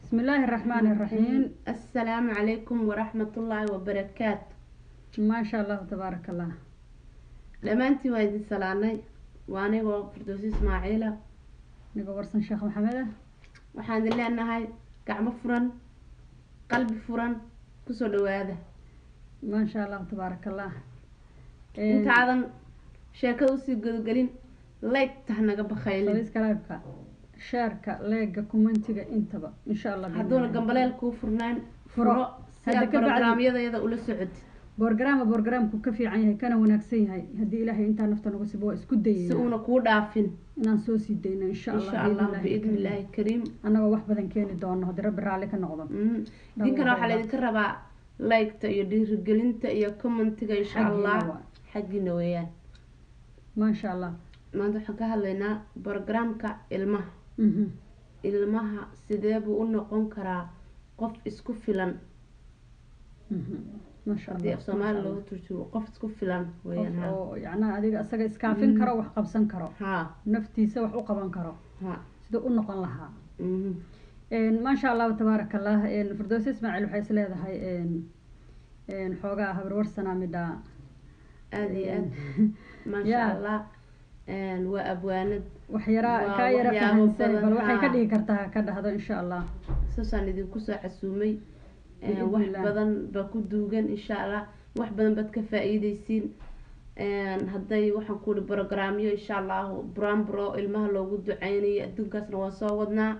بسم الله الرحمن الرحيم. السلام عليكم ورحمة الله وبركاته. ما شاء الله تبارك الله. لما أنت وايد سلامي وأنا وفردوس إسماعيلة نقورسن شيخ محمد waxaan leenahay gacmo furan qalbi furan ku soo dhawaada ما شاء الله تبارك الله. intaadan sheekada u sii gudgalin like tahnaga bakhaylin subscribe-ka share-ka like-ga commentiga intaba insha Allah hadduna gambaleel ku furnaan furo sida barnaamijyada ula socod برنامجku ka fiican yahay kana wanaagsan yahay hadii ilaahay inta nafta nagu sibo isku dayay si uu ku dhaafin inaan soo sii dayno insha Allah biidnillaahi kariim anaga wax badan keeni doono hadii rabbi raali ka noqdo dinkana waxa la idinka rabaa like-ta iyo dhiirigelinta iyo commentiga insha Allah xaqina weeyaan ma sha Allah maanta waxaan ka hadlaynaa barnaamijka ilmaha sidee buu u noqon karaa qof isku filan ما شاء الله Soomaali loo turjumo qof isku filan weeyaan oo yaana adiga asaga iskaafin karo wax qabsan karo naftiisa wax u qaban karo sida u noqon lahaa ما شاء الله تبارك الله فردوس إسماعيل waxay isleedahay xoogaa habar warsana midha aad ما شاء الله waa abwaanad wax yara ka yara fahansan bal waxay ka dhigi kartaa ka dhahdo insha Allah soo idinku soo casuumay wax badan ba ku duugan insha Allah wax badan bad ka faa'iideysiin haday waxaan ku barnaamijyo insha Allah bro ilmaha loogu duceynayo adduunkaasna waa soo wadnaa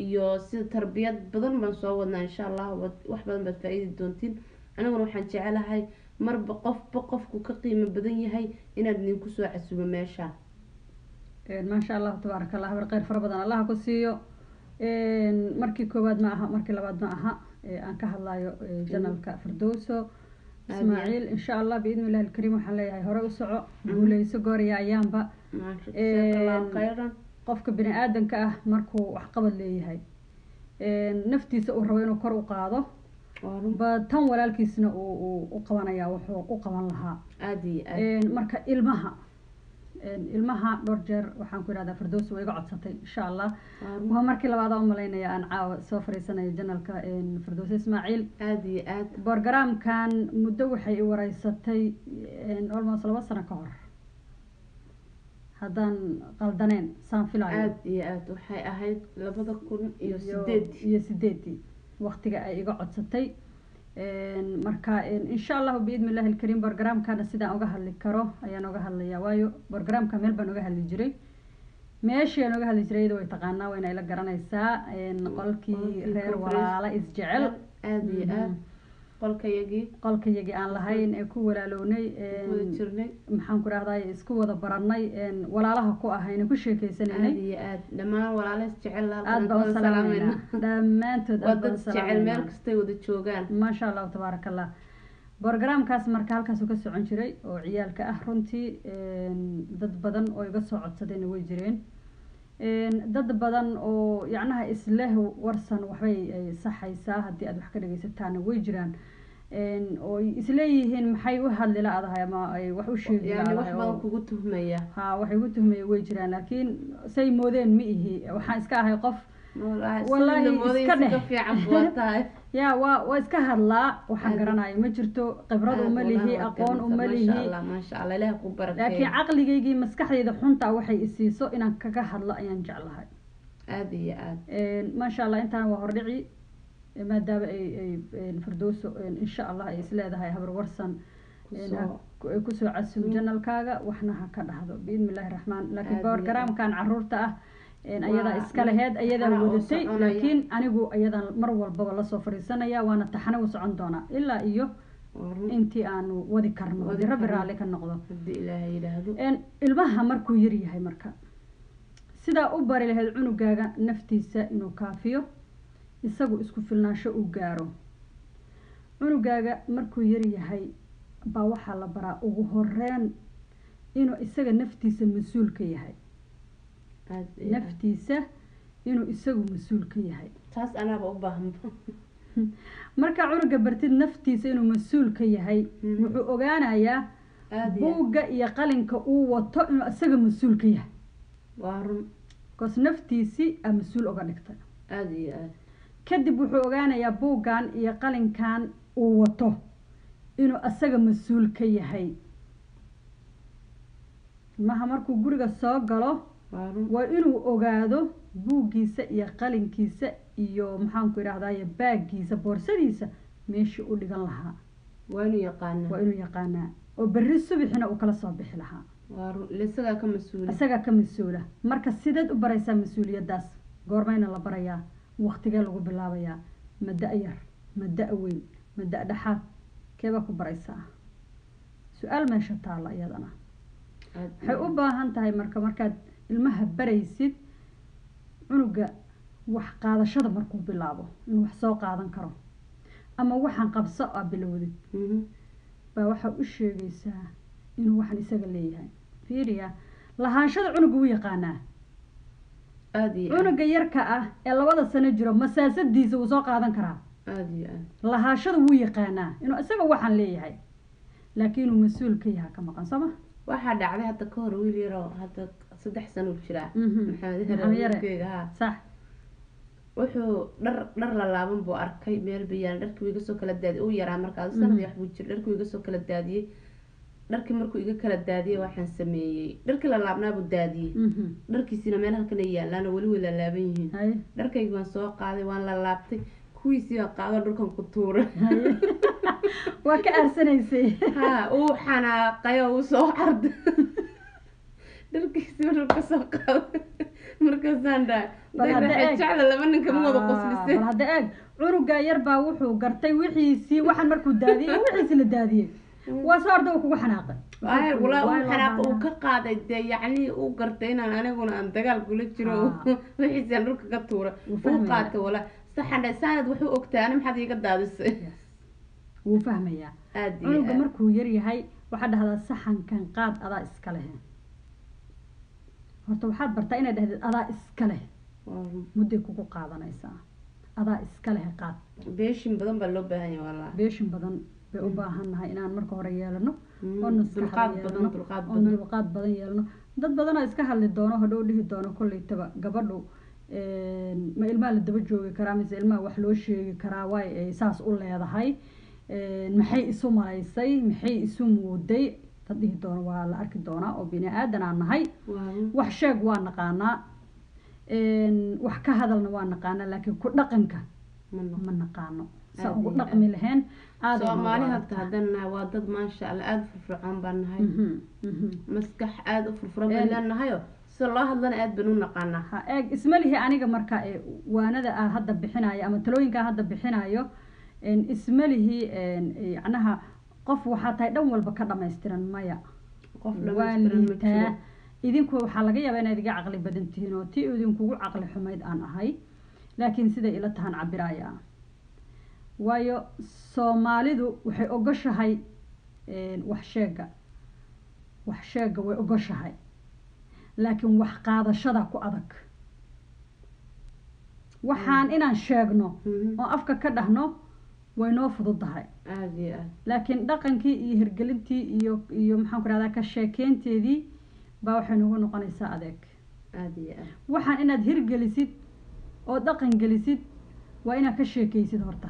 iyo sida tarbiyad badan baan soo wadnaa insha Allah wax badan bad faa'iidi doontiin anaguna waxaan jecelahay marba qofku ka qiimo badan yahay inaad idinku soo casuumo meesha ما شاء الله تبارك الله خير fara badan Allah ku siiyo markii koowaad ma aha markii labaad ma aha aan ka hadlayo janalka Firdowso Ismaaciil insha Allah biidna Ilaahay kariim waxaan leeyahay hore u soco guuleyso gooriya ayaanba qofka bini aadanka ah markuu wax qabad leeyahay naftiisa uu rabo inuu kor u qaado ba tan walaalkiisna uu qabanaya wuxuu u qaban lahaa marka ilmaha dhowr jeer waxaan ku yiraahdaa Firdowso way iga codsatay insha Allah waa markii labaad oo maleynaya aan caawa soo fariisanayo janalka Firdowso Ismaaciil aad barnaamijkan muddo waxay i wareysatay almost 2 sano ka hor haddaan qaldaneen saan filayo aad waxay ahayd 2008 waqtiga ay iga codsatay marka insha Allah biidna Ilaahay kariim barnaamijkana sida uga hadli karo ayaan uga hadlayaa waayo barnaamijka meel baan uga hadli jiray meeshii aan uga hadli jiray way taqaanaa wayna ila garanaysaa qolkii reer walaala isjecel aad qolkayagii aan lahayn ee ku walaalownay maxaan ku raahdaa isku wada baranay walaalaha ku ahayna ku sheekaysanay aad dhamaan walaalaha isjecel aad baan salaamaynaa dhamaantood aad baan salaamaynaa meel kasta wada joogaan ma sha Allah tabaaraka Allah barnaamijkaas marka halkaas uu ka socon jiray oo ciyaalka ah runtii dad badan oo iga soo codsadeen way jireen dad badan oo yacnaha isleh warsan waxbay saxaysaa haddii aad wax ka dhageysataan way jiraan oo isleeyihiin maxay u hadli laadahay ama ay wax u sheegi laadahay wax badan kugu tuhmaya waxay ugu tuhmaya way jiraan laakiin say moodeen ma ihi waxaan iska ahay qof wallahi iska fiican buutahay ya waa iska hadlaa waxaan garanayo ma jirto khibrad uma lihi aqoon uma lihi ma sha Allah Ilaahay ku barakeeyo laakiin aqligeygii maskaxdayda xunta waxay isiiso inaan kaga hadlo ayaan jeclahay aad ma sha Allah intaan waa hordhici maadaama ay Firdowso insha Allah ay isleedahay habar warsan ku soo casuum janalkaaga waxna ha ka dhahdo biidnillaahi raxmaan laakiin barnaamijkan caruurta ah ayada iska laheed ayada wadatay laakiin anigu ayada mar walba la soo fariisanaya waana taxana u socon doona ilaa iyo intii aanu wadi karno rabbi raali ka noqdo hadii Ilaahay yiraahdo ilmaha markuu yar yahay marka sida u bari lahayd cunugaaga naftiisa inuu kaafiyo isagu isku filnaansho u gaaro cunugaaga markuu yar yahay baa waxa la baraa ugu horeen inuu isaga naftiisa mas'uul ka yahay naftiisa inuu isagu mas'uul ka yahay taas anaaba u baahan marka cunuga bartid naftiisa inuu mas'uul ka yahay wuxuu ogaanayaa buugga iyo qalinka uu wato inuu isaga mas'uul ka yahay waa run koos naftiisi ama mas'uul uga dhigtay aad kadib wuxuu ogaanayaa buuggan iyo qalinkan uu wato inuu asaga mas-uul ka yahay. ilmaha markuu guriga soo galo waa inuu ogaado buuggiisa iyo qalinkiisa iyo maxaanku idhahdaye baaggiisa boorsadiisa meeshii u dhigan lahaa waa inuu yaqaanaa oo berri subaxina uu kala soo bixi lahaa. isagaa ka mas-uula. marka sideed u baraysaa mas-uuliyaddaas? goormayna la barayaa? waqtigee lagu bilaabayaa? ma da-yar, ma da-weyn, ma da-dhexaad, keebaa ku baraysaa? su-aal meesha taalla iyadana. waxay u baahan tahay markaad ilmaha baraysid cunuga wax qaadashada markuu bilaabo inuu wax soo qaadan karo ama waxaan qabso a bilowdid baa waxaa u sheegaysaa inuu waxan isaga leeyahay. fiiriya, lahaanshada cunuga wuu yaqaanaa. cunuga yarka ah ee 2 sano jiro masaasadiisa wuu soo qaadan karaa. lahaanshada wuu yaqaanaa inuu isaga waxaan leeyahay, laakiin inuu mas-uul ka yahay ka maqan. sooma waxaa dhacday hadda ka hor wiil yaroo hadda 3 sano jiraa sax wuxuu dhar la laaban buu arkay meel bayaan. dharkii iga soo kala daadiyay uu yaraa markaas sanadii wax buu jir. dharkii iga soo kala daadiyay. dharkii markuu iga kala daadiyay waxaan sameeyay dharkii la laabnaa buu daadiyay. dharkiisina meel halkan ay yaalaan oo wali la laaban yihiin. dharkayga waan soo qaaday waan la laabtay kuwiisii aan qaado dhulkan ku tuuray. waa ka arsanaysay. uu xanaaqay oo uu soo carday dharkiisii dhulka soo qaaday. markaasaan dhahay jecla 2 nin kama wada qoslisay. bal hadda eeg cunuga yar baa wuxuu gartay wixiisii waxaan markuu daadiyay wixiisii la daadiyay waa soo orday kugu xanaaqay. walaa uu xanaaq uu ka qaaday de yacni uu gartay inaan aniguna aan dagaal kula jiro wixiisii aan dhulka ka tuuray uu qaatay walaa saxan sanad wuxuu ogtaa ana maxaad iga daadisay. wuu fahmayaa. cunuga markuu yar yahay waxaa dhahdaa saxankan qaad adaa iska leh. horta waxaad bartaa inaad dhahdid adaa iska leh. mudday kugu qaadanaysaa. adaa iska leh qaad. beeshin badan baa loo baahan yahay walaa. beeshin badan bay u baahannahay inaan marka hore yeelano oo dulqaad badan yeelano. dad badan oo iska hadli doono hadhow dhihi doono kollaytaba gabadhu ma ilmaha la daba joogi karaa mise ilmaha wax loo sheegi karaa waay ay saas u leedahay, maxay isu malaysay, maxay isu muuday. dad dhihi doono waa la arki doonaa oo bini aadan aan nahay. wax sheeg waa naqaanaa, wax ka hadalna waa naqaanaa, laakiin ku dhaqanka ma naqaano. saa ugu dhaqmi lahayn Soomaali hadana waa dad maasha Allah aad firfircoon baan nahay. maskax aad u firfircoon baan nahay si loo hadlana aad banu naqaanaa. eeg isma lihi aniga marka waanada hadda bixinayo ama talooyinka hadda bixinayo isma lihi yacnaha qof waxaa tahay dhan walba ka dhammaystiran maya. qof dhammaystiran idinku waxaa laga yaabaa inaad iga caqli badan tihiin oo tii idinkugu caqli xumayd aan ahay, laakiin siday ila tahan cabiraya. waayo Soomaalidu waxay ogoshahay wax sheega way ogoshahay, laakiin wax qaadashada ku adag. waxaan inaan sheegno oo afka ka dhahno way noo fududahay, laakiin dhaqankii iyo hirgelintii iyo maxaan ku rahdaa ka sheekeynteedii baa waxay nagu noqonaysaa adeeg. waxaan inaad hirgelisid oo dhaqan gelisid waa inaad ka sheekaysid horta.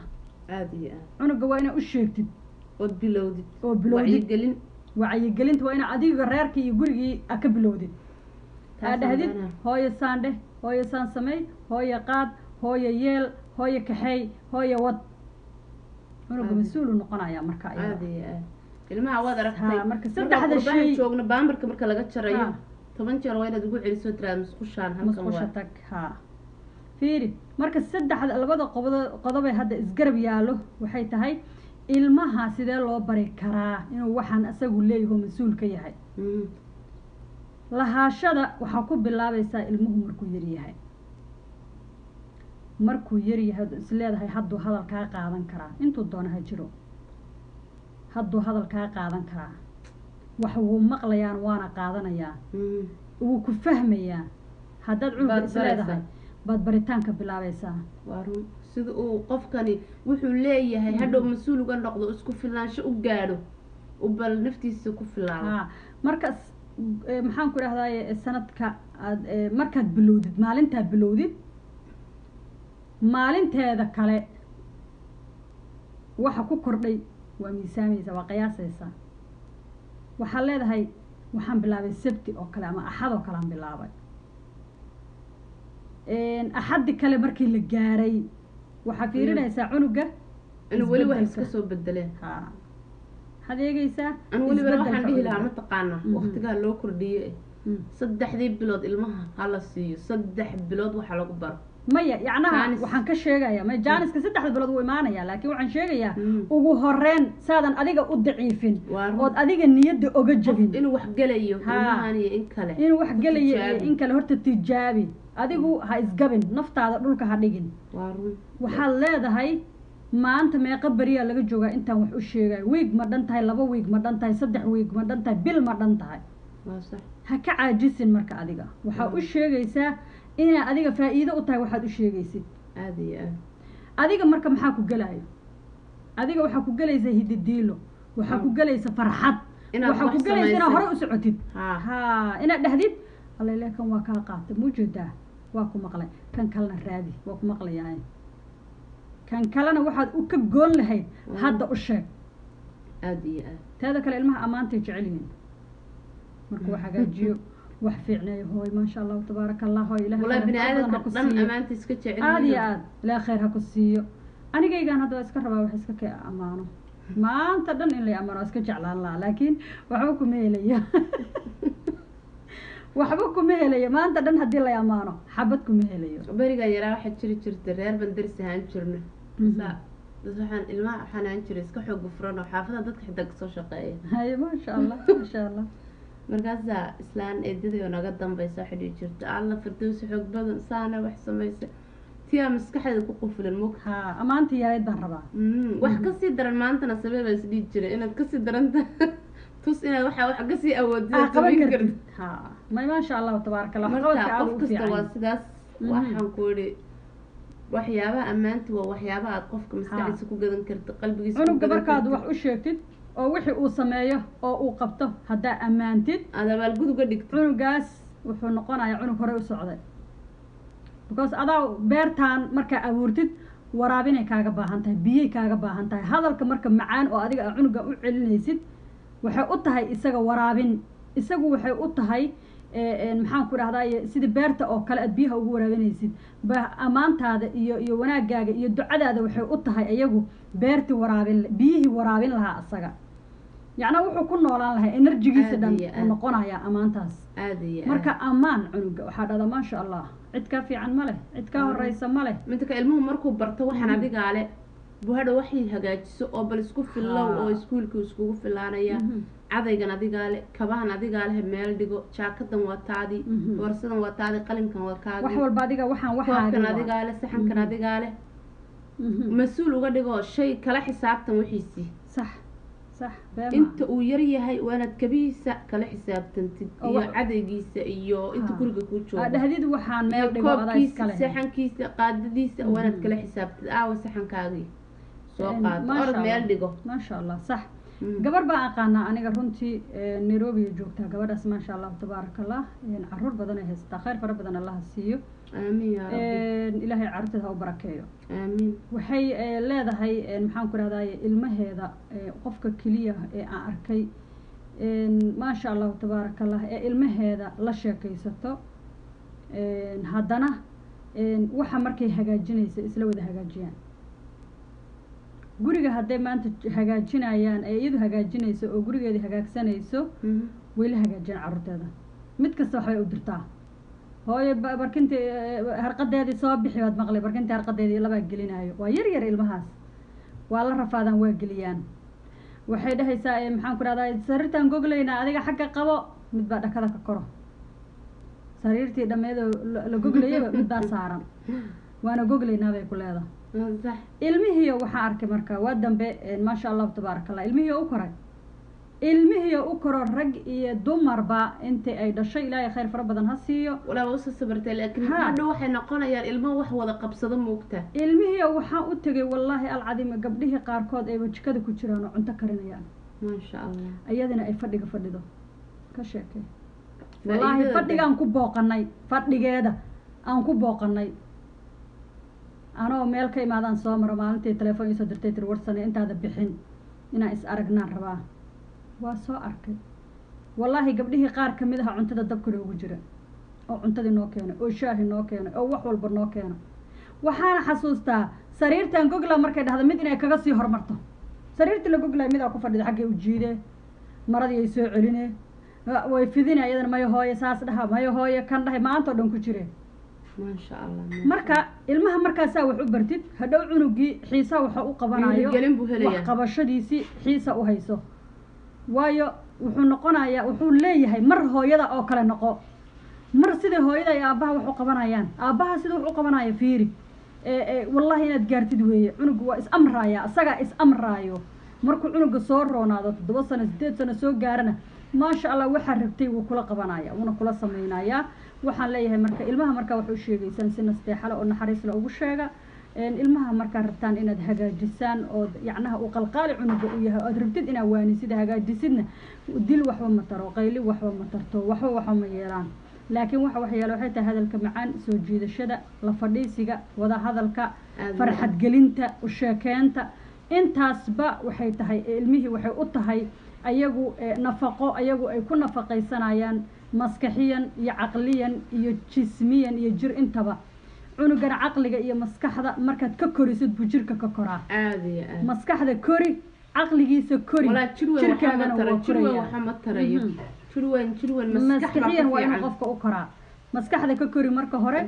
cunuga waa inaad u sheegtid oo bilowdid wacyigelinta waa inaad adiga reerkii iyo gurigii aad ka bilowdid. aad dhahdid hooyo saandhe, hooyo saan samey, hooyo qaad, hooyo yeel, hooyo kaxeey, hooyo wad. cunuga mas-uulu noqonayaa marka ilmaha waad aragtay marka saddexda shay joogna baamarka marka laga jarayo 10 jeer waa inaad ugu celiso tiraad musqushaan halkan waa tag. fiiri marka saddexda labada qodob ee hadda isgarab yaalo waxay tahay ilmaha sidee loo bari karaa inuu waxaan asagu leeyahay mas-uul ka yahay. lahaashada waxaa ku bilaabaysaa ilmuhu markuu yar yahay. isleedahay hadduu hadal kaa qaadan karaa intuu doono ha jiro. hadduu hadal kaa qaadan karaa wax wuu maqlayaan waana qaadanayaa, wuu ku fahmayaa. haddaad cunuga isleedahay baad baritaanka bilaabaysaa. sida uu qofkani wuxuu leeyahay hadhow mas-uul uga noqdo isku filaansho u gaadho u bal naftiisa ku filaado. markaas maxaan ku idhahdaye sanadka aad markaad bilowdid maalintaa bilowdid maalinteeda kale waxa ku kordhay waa miisaamaysa waa qiyaasaysaa waxaad leedahay waxaan bilaabay sabti oo kale ama axad oo kale aan bilaabay axaddi kale markii la gaaray waxaa fiirinaysaa cunuga inuu weli wax iska soo bedeleen waxaad eegaysaa an weliba waxaan dhihi lahaa mataqaana waqtigaa loo kordhiye 3 bilood ilmaha hala siiyo 3 bilood waxa lagu baro maya yacnaha waxaan ka sheegayaa may jaaniska 3 bilood wuu imaanayaa laakiin waxaan sheegayaa ugu horeen saadan adiga u daciifin ood adiga niyadda oga jabin inuu wax gelayo ilmahan iyo in kale inuu wax gelayo iyo in kale horta tijaabi adigu ha isgabin naftaada dhulka ha dhigin waxaad leedahay maanta meeqa beriyaa laga joogaa intaan wax u sheegayo wiig ma dhan tahay 2 wiig ma dhan tahay 3 wiig ma dhan tahay bil ma dhan tahay ha ka caajisin marka adiga waxaa u sheegaysaa inaa adiga faa'iido u tahay waxaad u sheegaysid aad iyo aad adiga marka maxaa ku gelayo adiga waxaa ku gelaysa hididiilo waxaa ku gelaysa farxad waxaa ku gelaysa inaad hore u socotid inaad dhahdid allele kan waa kaa qaatay muujeedaa waa ku maqlay kan kalena raadi waa ku maqlayaa kan kalena waxaad u ka goon lahayd hadda u sheeg aad iyo aad teeda kale ilmaha ammaantay jecel yihiin markuu hagaajiyo wax fiicneeyo hooy maasha allah tabaaraka allah hooy ilaahay wala bini aadamka dhan amaanta iska jecel aad iyo aad ilaahay khayr ha ku siiyo anigaygaan hadda waa iska rabaa wax iska ka amaano maanta dhan in la amaano iska jeclaan lahaa laakiin waxba kuma helayo waxba kuma helayo maanta dhan haddii la amaano xabad kuma helayo beriga yaraa waxaa jiri jirta reer bandaris ahaan jirna waxaan ilmaha waxaan ahaan jiray iska xoog furan oo xaafada dadka xitaa kasoo shaqeeya haye maasha allah maasha allah markaasaa islaan eedadii oo naga dambaysa xidhi jirta alla firdowsi xoog badan saana wax samaysa tiyaa maskaxdeeda ku qufulan mug amaanta yareed baan rabaa wax kasii daran maantana sabee baa isdhihi jiray inaad kasii daranta tus inaad wax kasii awoodid may maasha allahu tabaaraka allah marka qof kasta waa sidaas waxaan ku idhi waxyaabaha ammaanta waa waxyaabaha aad qofka maskaxdiisa ku gadan karta qalbigiisa cunuga markaad wax u sheegtid oo wixii uu sameeyo oo uu qabto haddaa ammaantid aad abaalgud uga dhigtid cunugaas wuxuu noqonayaa cunug horey u socday because adaa beertaan markaa abuurtid waraabinay kaaga baahan tahay biyay kaaga baahan tahay hadalka marka macaan oo adiga aa cunuga u celinaysid waxay u tahay isaga waraabin isagu waxay u tahay maxaan ku dhahdaa sida beerta oo kale aad biyaha ugu waraabinaysid ba ammaantaada iyo wanaagaaga iyo ducadaada waxay u tahay iyagu beertii waraabin biyihii waraabin lahaa asaga yacnaa wuxuu ku noolaan lahaa enerjigiisa dhan uu noqonayaa ammaantaas marka ammaan cunuga waxaa dhahdaa maasha allah cid kaa fiican ma leh cid kaa horeysa ma leh midka ilmuhu markuu barto waxaan adigaa le buhadha waxay hagaajiso oo bal isku fillow oo iskuulka iskugu filaanaya cadaygan adigaa le kabahan adigaa leh meel dhigo jaakadan waa taadii boorsadan waa taadii qalinkan waa kaagi wax walba adiga waxaan waxaakan adigaa le saxankan adigaa leh mas-uul uga dhigo shay kala xisaabtan wixiisii sax sax inta uu yar yahay waanaad kabihiisa kala xisaabtantid iyo cadaygiisa iyo inta guriga kuu joogo dhahdid waxaan meel dhigo adaa iskale saxankiisa qaadadiisa waanaad kala xisaabtid aawa saxankaagii soo qaad orod meel dhigo maasha allah sax gabar baan aqaanaa aniga runtii nairobi joogtaa gabadhaas maasha allah tabaaraka allah caruur badan ay haystaa khayr fara badan allaha siiyo amiin yaa rabbi ilaahay caruurteeda ha u barakeeyo amiin waxay leedahay maxaan ku rahdaay ilmaheeda qofka keliya ee aan arkay maasha allahu tabaaraka allah ee ilmaheeda la sheekaysato haddana waxa markay hagaajinaysa isla wada hagaajiyaan guriga hadday maanta hagaajinayaan ee iyadu hagaajinayso oo gurigeeda hagaagsanayso way la hagaajiyaan caruurteeda mid kasta waxbay u dirtaa hooyo barkintii harqadeedii soo bixi baad maqlay barkintii harqadeedii labaa gelinayo waa yar yar ilmahaas waa la rafaadaan waa geliyaan waxay dhahaysaa maxaan ku rahdaa sariirtaan goglaynaa adiga xagga qabo mid baa dhakada ka koro sariirtii dhammeedoo la goglayaba mid baa saaran waana goglaynaa bay ku leedahay ilmihiiyo waxaa arkay marka waa dambe maasha allahu tabaaraka allah ilmihiiyo u koro rag iyo dumarba intii ay dhashay ilaahay khayr fara badan ha siiyo walaa usa sabartay laakiin hadhow waxay noqonayaan ilmo wax wada qabsado moogta ilmihiiyo waxaan u tegay wallaahi alcadiim gabdhihii qaarkood ay wajikada ku jiraan oo cunto karinayaan maasha allah iyadana ay fadhido ka sheekay wallaahi fadhigaan ku booqanay fadhigeeda aan ku booqanay anoo anoo meel ka imaadaan soo maro maalintii telefoon iisoo dirtay tir warsane intaada bixin inaan is aragnaan rabaa waa soo arkay wallaahi gabdhihii qaar kamid aha cuntada dabka noogu jira oo cuntadii noo keenay oo shaahi noo keenay oo wax walba noo keenay waxaana xasuustaa sariirtan gogla markay dhahda mid inay kaga sii hormarto sariirtii la goglay mid aa ku fadhida xaggay u jiidee maradii ay soo celinee way fidina iyadana mayo hooye saas dhaha mayo hooye kan dhahay maantao dhan ku jireen maasha allah marka ilmaha markaasaa wax u bartid hadhow cunugii xiisa waxa u qabanayo wax qabashadiisii xiisa u hayso waayo wuxuu noqonayaa wuxuu leeyahay mar hooyada oo kale noqo mar sida hooyada iyo aabbaha wax u qabanayaan aabbaha sida wax u qabanaya fiiri wallahi inaad gaartid weeye cunugu waa is amraaya isagaa is amraayo markuu cunuga soo roonaado 7 sano 8 sano soo gaarana maasha allah waxaa rabtay wuu kula qabanaya wuuna kula samaynayaa waxaan leeyahay marka ilmaha markaa wax u sheegaysaan si nasteexale oo naxariis la ugu sheega ilmaha markaa rabtaan inaad hagaajisaan oo yacnaha uu qalqaali cunuga u yahay ood rabtid inaad waanisid hagaajisidna dil waxba ma taro qayli waxba ma tarto waxba ma yeelaan laakiin waxa waxyeelo waxay tahay hadalka macaan soo jiidashada la fadhiisiga wada hadalka farxad gelinta u sheekeenta intaasba waxay tahay ilmihii waxay u tahay ayagu nafaqo ayagu ay ku nafaqaysanayaan maskaxiyan iyo caqliyan iyo jismiyan iyo jir intaba cunugana caqliga iyo maskaxda markaad ka korisid buu jirka ka koraa maskaxda kori caqligiisa kori jirkaagana waa koraya maskaxiyan waa inuu qofka u koraa maskaxda ka kori marka hore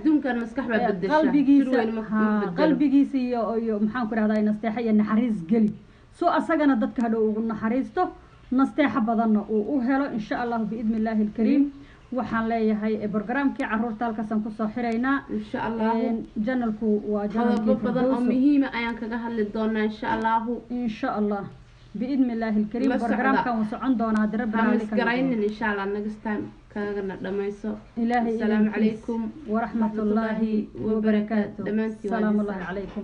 qalbigiisa iyo maxaan ku rahdaa nasteexa iyo naxariis geli soo asagana dadka hadhow ugu naxariisto nasteexa badanna uu u helo insha allahu biidni illaahi alkariim waxaan leeyahay barnaamijkii caruurta halkaasaan kusoo xiraynaa insha allah janalku waa janalkii badan oo muhiim ayaan kaga hadli doonaa insha allah بإذن الله الكريم برنامج كان وسعون دونا درب إن شاء الله next time كاغنا دميسو السلام عليكم ورحمة الله وبركاته السلام الله عليكم